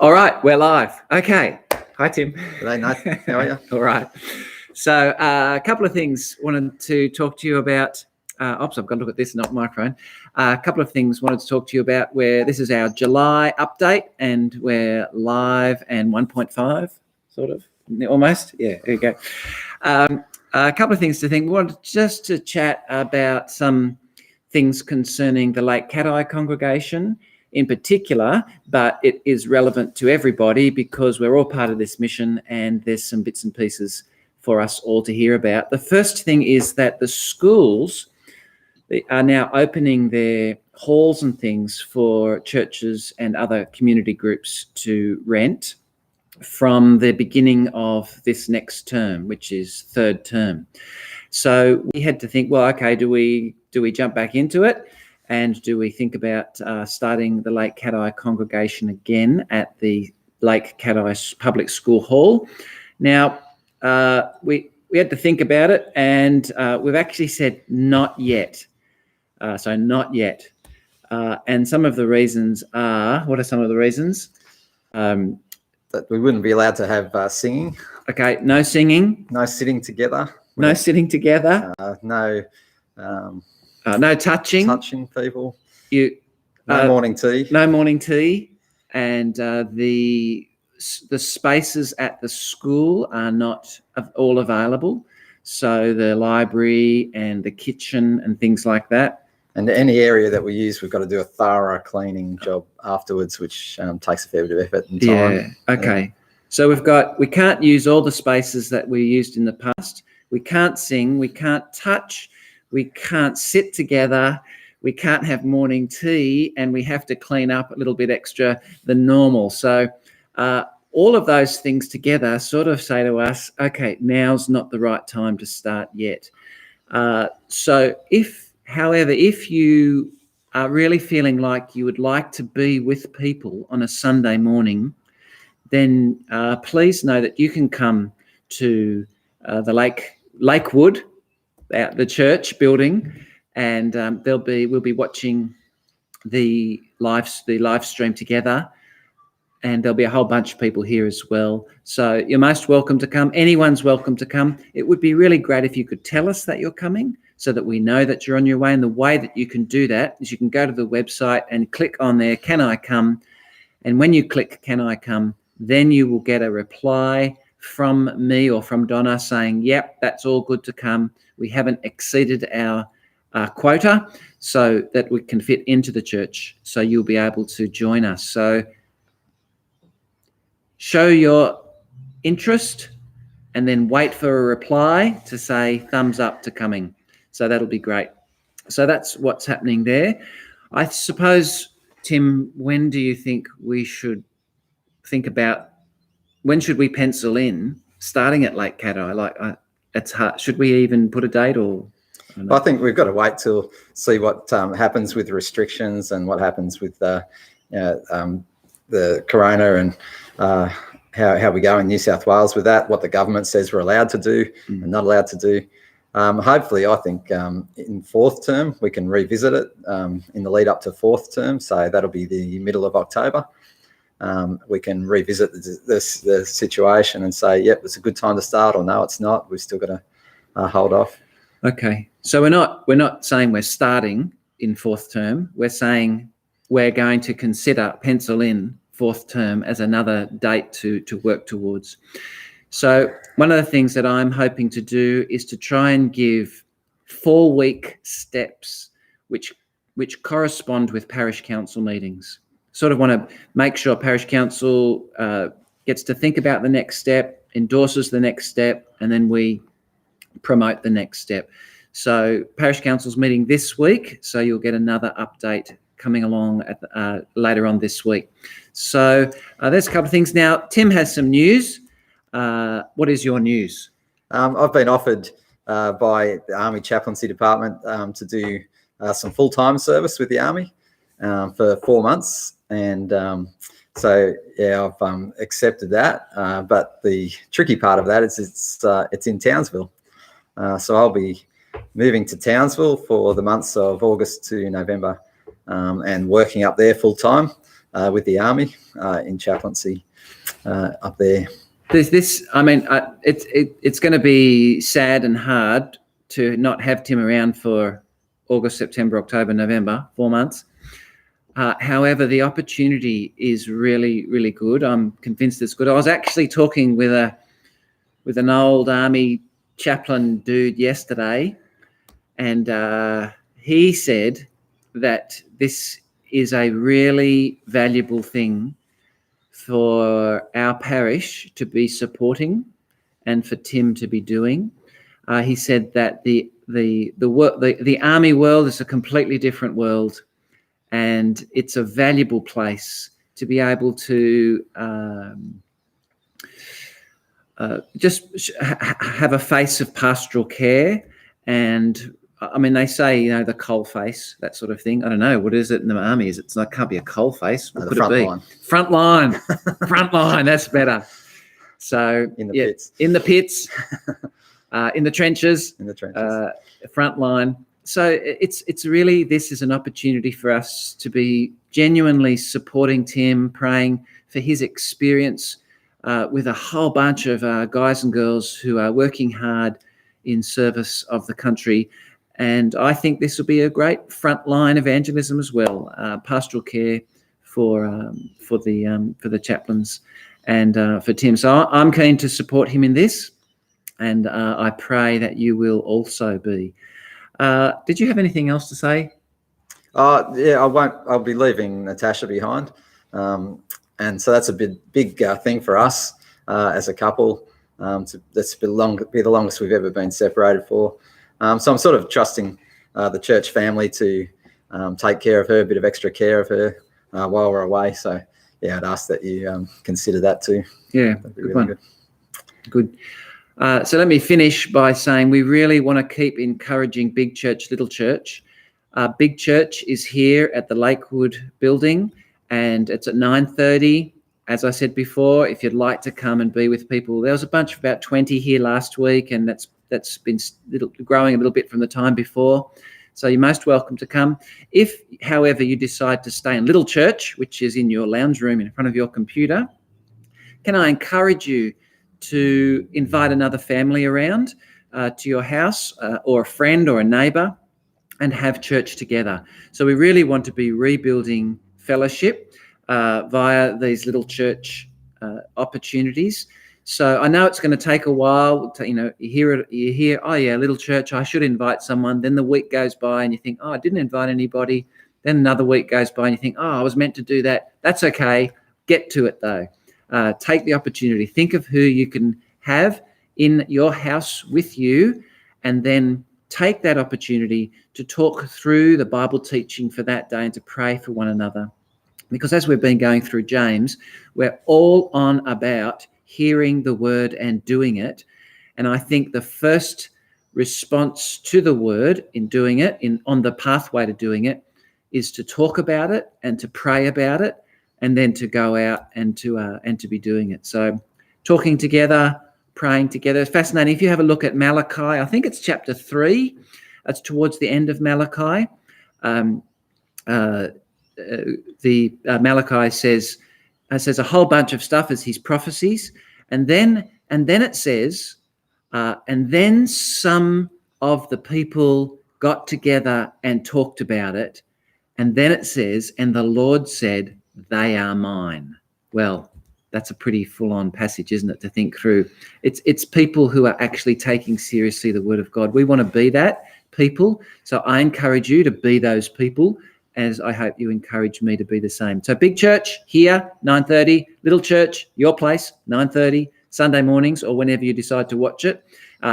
All right, we're live. Okay. Hi, Tim. G'day, Nate. How are you? All right. So a couple of things wanted to talk to you about. I've got to look at this, not microphone. A couple of things wanted to talk to you about where this is our July update and we're live and 1.5, sort of, almost. Yeah, there you go. A couple of things to think. We wanted just to chat about some things concerning the Lake Cat-Eye congregation in particular, but it is relevant to everybody because we're all part of this mission and there's some bits and pieces for us all to hear about. The first thing is that the schools are now opening their halls and things for churches and other community groups to rent from the beginning of this next term, which is third term. So we had to think, well, okay, do we jump back into it? And do we think about starting the Lake Cat-Eye congregation again at the Lake Cat-Eye Public School Hall? Now, we had to think about it, and we've actually said not yet. So not yet. And some of the reasons are, what are some of the reasons? That we wouldn't be allowed to have singing. Okay, no singing. No sitting together. No sitting together. No touching. Touching people. No morning tea. No morning tea. And the spaces at the school are not all available. So the library and the kitchen and things like that. And any area that we use, we've got to do a thorough cleaning job afterwards, which takes a fair bit of effort and time. Yeah, okay. Yeah. So we can't use all the spaces that we used in the past. We can't sing, we can't touch, we can't sit together, we can't have morning tea, and we have to clean up a little bit extra than normal. So all of those things together sort of say to us, okay, now's not the right time to start yet. So if you are really feeling like you would like to be with people on a Sunday morning, then please know that you can come to the Lakewood, the church building, and we'll be watching the live stream together, and there'll be a whole bunch of people here as well. So you're most welcome to come. Anyone's welcome to come. It would be really great if you could tell us that you're coming, so that we know that you're on your way. And the way that you can do that is you can go to the website and click on there, Can I Come? And when you click Can I Come, then you will get a reply from me or from Donna saying, yep, that's all good to come. We haven't exceeded our quota so that we can fit into the church. So you'll be able to join us. So show your interest and then wait for a reply to say thumbs up to coming. So that'll be great. So that's what's happening there. I suppose, Tim, when do you think we should think about, when should we pencil in starting at Lake Cat-Eye? It's hard. Should we even put a date or? I think we've got to wait till see what happens with restrictions and what happens with the corona and how we go in New South Wales with that, what the government says we're allowed to do and not allowed to do. Hopefully, I think in fourth term, we can revisit it in the lead up to fourth term. So that'll be the middle of October. We can revisit the situation and say, yep, it's a good time to start, or no, it's not. We've still got to hold off. Okay. So we're not saying we're starting in fourth term. We're saying we're going to consider pencil in fourth term as another date to work towards. So one of the things that I'm hoping to do is to try and give 4-week steps which correspond with parish council meetings. Sort of want to make sure parish council gets to think about the next step, endorses the next step, and then we promote the next step. So parish council's meeting this week, so you'll get another update coming along later on this week. So there's a couple of things. Now, Tim has some news. What is your news? I've been offered by the Army Chaplaincy Department to do some full-time service with the Army for 4 months. And so, yeah, I've accepted that. But the tricky part of that is it's in Townsville. So I'll be moving to Townsville for the months of August to November and working up there full-time. with the Army in chaplaincy up there. It's going to be sad and hard to not have Tim around for August, September, October, November, 4 months. However, the opportunity is really, really good. I'm convinced it's good. I was actually talking with an old Army chaplain dude yesterday, and he said that this is a really valuable thing for our parish to be supporting and for Tim to be doing. He said that the Army world is a completely different world, and it's a valuable place to be able to just have a face of pastoral care. And I mean, they say, the coal face, that sort of thing. I don't know. What is it in the Army? It can't be a coal face. What could it be? Front line. Front line. That's better. So in the pits. In the pits, in the trenches. In the trenches. Front line. So it's really, this is an opportunity for us to be genuinely supporting Tim, praying for his experience with a whole bunch of guys and girls who are working hard in service of the country. And I think this will be a great frontline evangelism as well, pastoral care for the chaplains and for Tim. So I'm keen to support him in this, and I pray that you will also be. Did you have anything else to say? Yeah, I won't. I'll be leaving Natasha behind, and so that's a big thing for us as a couple. That's be the longest we've ever been separated for. So I'm sort of trusting the church family to take care of her, a bit of extra care of her while we're away. So yeah, I'd ask that you consider that too. Yeah, that'd be really good. So let me finish by saying we really want to keep encouraging Big Church, Little Church. Big Church is here at the Lakewood building, and it's at 9:30. As I said before, if you'd like to come and be with people, there was a bunch of about 20 here last week, and that's been growing a little bit from the time before. So you're most welcome to come. If, however, you decide to stay in Little Church, which is in your lounge room in front of your computer, can I encourage you to invite another family around to your house or a friend or a neighbour and have church together. So we really want to be rebuilding fellowship via these Little Church opportunities. So I know it's going to take a while to, you hear, oh yeah, Little Church, I should invite someone. Then the week goes by and you think, oh, I didn't invite anybody. Then another week goes by and you think, oh, I was meant to do that. That's okay. Get to it though. Take the opportunity. Think of who you can have in your house with you, and then take that opportunity to talk through the Bible teaching for that day and to pray for one another. Because as we've been going through James, we're all on about hearing the word and doing it. And I think the first response to the word in doing it, on the pathway to doing it, is to talk about it and to pray about it, and then to go out and to be doing it. So talking together, praying together. It's fascinating. If you have a look at Malachi, I think it's chapter 3. It's towards the end of Malachi. Malachi says a whole bunch of stuff as his prophecies, and then it says, and then some of the people got together and talked about it, and then it says, and the Lord said, they are mine. Well, that's a pretty full-on passage, isn't it, to think through? It's people who are actually taking seriously the word of God. We want to be that people. So I encourage you to be those people, as I hope you encourage me to be the same. So Big Church here, 9:30. Little Church, your place, 9:30, Sunday mornings, or whenever you decide to watch it.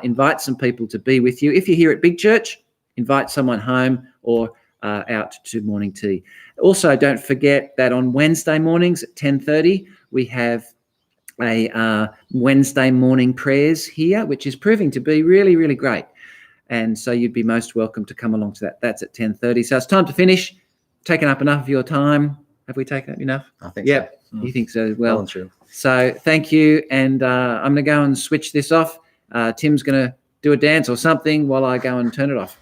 Invite some people to be with you. If you're here at Big Church, invite someone home or out to morning tea. Also, don't forget that on Wednesday mornings at 10:30, we have a Wednesday morning prayers here, which is proving to be really, really great. And so you'd be most welcome to come along to that. That's at 10:30. So it's time to finish. Taken up enough of your time. Have we taken up enough? I think so. Yep, you think so as well. Well, true. So thank you. And I'm going to go and switch this off. Tim's going to do a dance or something while I go and turn it off.